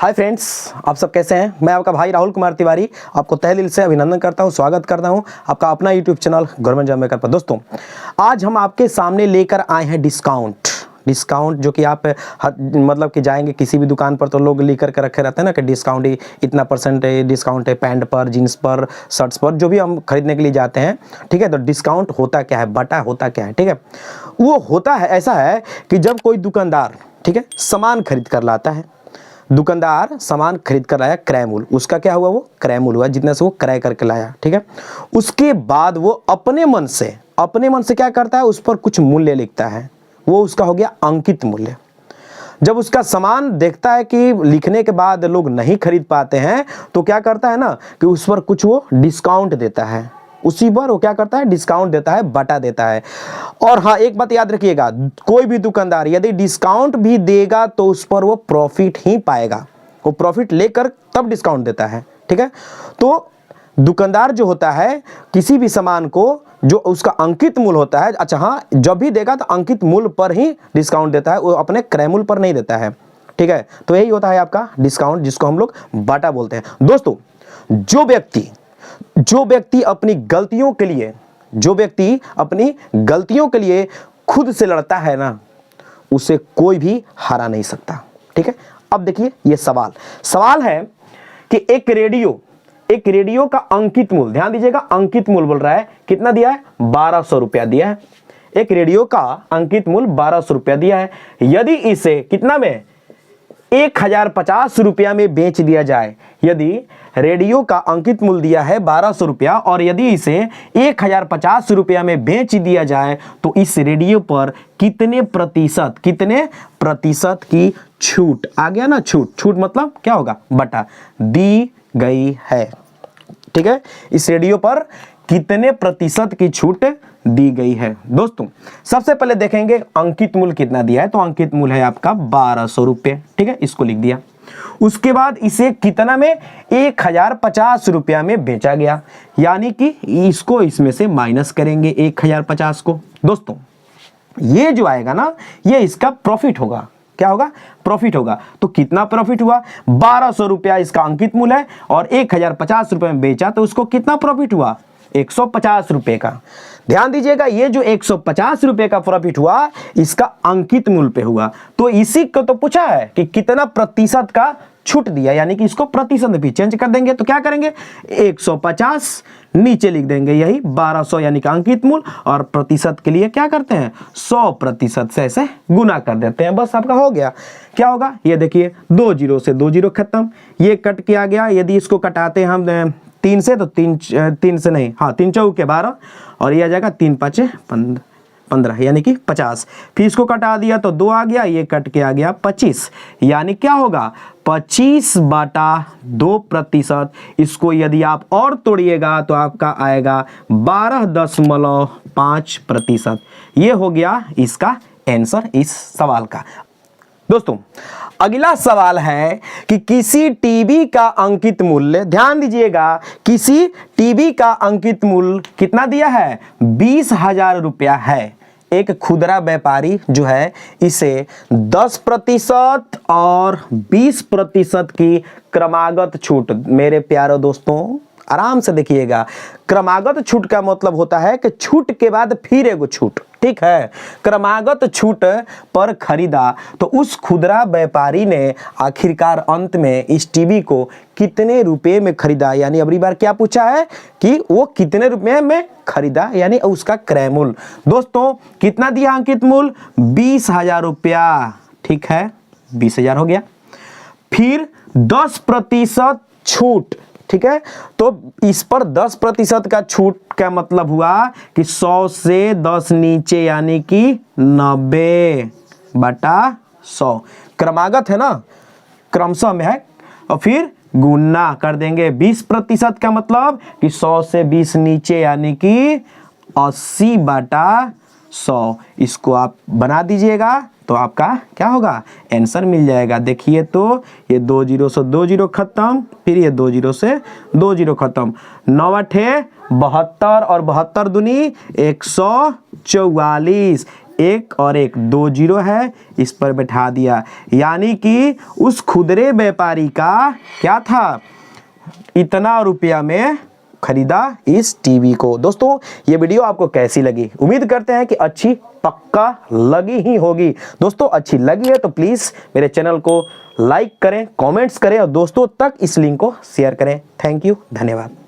Hi friends, आप सब कैसे हैं। मैं आपका भाई राहुल कुमार तिवारी आपको तहे दिल से अभिनंदन करता हूं, स्वागत करता हूं आपका अपना YouTube channel government job maker पर। दोस्तों, आज हम आपके सामने लेकर आए हैं डिस्काउंट जो कि आप मतलब कि जाएंगे किसी भी दुकान पर तो लोग लिख करके रखे रहते हैं ना कि डिस्काउंट ही इतना % है, डिस्काउंट है पैंट पर, जीन्स पर, शर्ट्स पर, जो भी हम खरीदने के लिए जाते हैं। ठीक है, तो डिस्काउंट होता क्या है, बटा होता क्या है। ठीक है, वो होता है ऐसा है कि जब कोई दुकानदार, ठीक है, सामान खरीद कर लाता है, दुकानदार सामान खरीद कर लाया क्रय मूल्य, उसका क्या हुआ, वो क्रय मूल्य हुआ जितने से वो क्रय करके लाया। ठीक है, उसके बाद वो अपने मन से क्या करता है, उस पर कुछ मूल्य लिखता है, वो उसका हो गया अंकित मूल्य। जब उसका सामान देखता है कि लिखने के बाद लोग नहीं खरीद पाते हैं तो क्या करता है ना कि उस पर कुछ वो डिस्काउंट देता है, उसी पर वो क्या करता है, डिस्काउंट देता है, बटा देता है। और हाँ, एक बात याद रखिएगा, कोई भी दुकानदार यदि डिस्काउंट भी देगा तो उस पर वो प्रॉफिट ही पाएगा, वो प्रॉफिट लेकर तब डिस्काउंट देता है। ठीक है, तो दुकानदार जो होता है किसी भी सामान को जो उसका अंकित मूल्य होता है, अच्छा हाँ, जब भी देगा तो अंकित मूल्य पर ही डिस्काउंट देता है, वो अपने क्रय मूल्य पर नहीं देता है। ठीक है, तो यही होता है आपका डिस्काउंट, जिसको हम लोग बटा बोलते हैं। दोस्तों, जो व्यक्ति अपनी गलतियों के लिए खुद से लड़ता है ना, उसे कोई भी हरा नहीं सकता। ठीक है, अब देखिए ये सवाल है कि एक रेडियो का अंकित मूल्य, ध्यान दीजिएगा, अंकित मूल्य बोल रहा है, कितना दिया है, 1200 रुपया दिया है। एक रेडियो का अंकित मूल्य 1200 रुपया दिया है। यदि इसे कितना में, 1050 रुपया में बेच दिया जाए, यदि रेडियो का अंकित मूल्य दिया है 1200 रुपया और यदि इसे 1050 रुपया में बेच दिया जाए तो इस रेडियो पर कितने प्रतिशत की छूट आ गया ना, छूट मतलब क्या होगा, बटा दी गई है। ठीक है, इस रेडियो पर कितने प्रतिशत की छूट दी गई है। दोस्तों, सबसे पहले देखेंगे अंकित मूल्य कितना दिया है, तो अंकित मूल्य है आपका 1200 रुपये। ठीक है, इसको लिख दिया। उसके बाद इसे कितना में, 1050 रुपया में बेचा गया, यानी कि इसको इसमें से माइनस करेंगे 1050 को। दोस्तों, ये जो आएगा ना, ये इसका प्रॉफिट होगा। क्या होगा, प्रॉफिट होगा। तो कितना प्रॉफिट हुआ, 1200 रुपया इसका अंकित मूल्य है और 1050 रुपये में बेचा तो उसको कितना प्रॉफिट हुआ, 150 रुपये का। ध्यान दीजिएगा, ये जो 150 रुपये का प्रॉफिट हुआ इसका अंकित मूल्य पे हुआ। तो इसी को तो पूछा है कि कितना प्रतिशत का छूट दिया, यानी कि इसको प्रतिशत भी चेंज कर देंगे। तो क्या करेंगे, 150 नीचे लिख देंगे, यही 1200 यानी कि अंकित मूल्य, और प्रतिशत के लिए क्या करते हैं, 100% से ऐसे गुना कर देते हैं, बस आपका हो गया। क्या होगा, ये देखिए, 2 जीरो से 2 जीरो खत्म, ये कट किया गया। यदि इसको कटाते हम 3 से तो 3 से नहीं, हाँ, 3 चौके 12 और ये आ जाएगा 3 पाँचे 15 यानी कि 50। फिर इसको कटा दिया तो 2 आ गया, ये कट के आ गया 25, यानी क्या होगा, 25/2%। इसको यदि आप और तोड़िएगा तो आपका आएगा 12.5%। ये हो गया इसका आंसर इस सवाल का। दोस्तों, अगला सवाल है कि किसी टीवी का अंकित मूल्य, ध्यान दीजिएगा, किसी टीवी का अंकित मूल्य कितना दिया है, 20,000 रुपया है। एक खुदरा व्यापारी जो है इसे 10% और 20% की क्रमागत छूट, मेरे प्यारे दोस्तों आराम से देखिएगा, क्रमागत छूट का मतलब होता है कि छूट के बाद फिर एगो छूट। ठीक है, क्रमागत छूट पर खरीदा तो उस खुदरा व्यापारी ने आखिरकार अंत में इस टीवी को कितने रुपए में खरीदा, यानी अगली बार क्या पूछा है कि वो कितने रुपए में खरीदा, यानी उसका क्रय मूल्य। दोस्तों, कितना दिया अंकित मूल्य, 20,000 रुपया। ठीक है, 20,000 हो गया। फिर 10% छूट। ठीक है, तो इस पर 10% का छूट का मतलब हुआ कि 100 से 10 नीचे, यानी कि 90/100। क्रमागत है ना, क्रमशः में है, और फिर गुना कर देंगे। 20% का मतलब कि 100 से 20 नीचे, यानी कि 80/100। इसको आप बना दीजिएगा तो आपका क्या होगा, आंसर मिल जाएगा। देखिए तो ये 2 जीरो से 2 जीरो खत्म, फिर ये 2 जीरो से 2 जीरो खत्म, 9 72 और 72 दूनी 144, एक और एक 2 जीरो है, इस पर बैठा दिया, यानी कि उस खुदरे व्यापारी का क्या था, इतना रुपया में खरीदा इस टीवी को। दोस्तों ये वीडियो आपको कैसी लगी, उम्मीद करते हैं कि अच्छी पक्का लगी ही होगी। दोस्तों अच्छी लगी है तो प्लीज मेरे चैनल को लाइक करें, कमेंट्स करें और दोस्तों तक इस लिंक को शेयर करें। थैंक यू, धन्यवाद।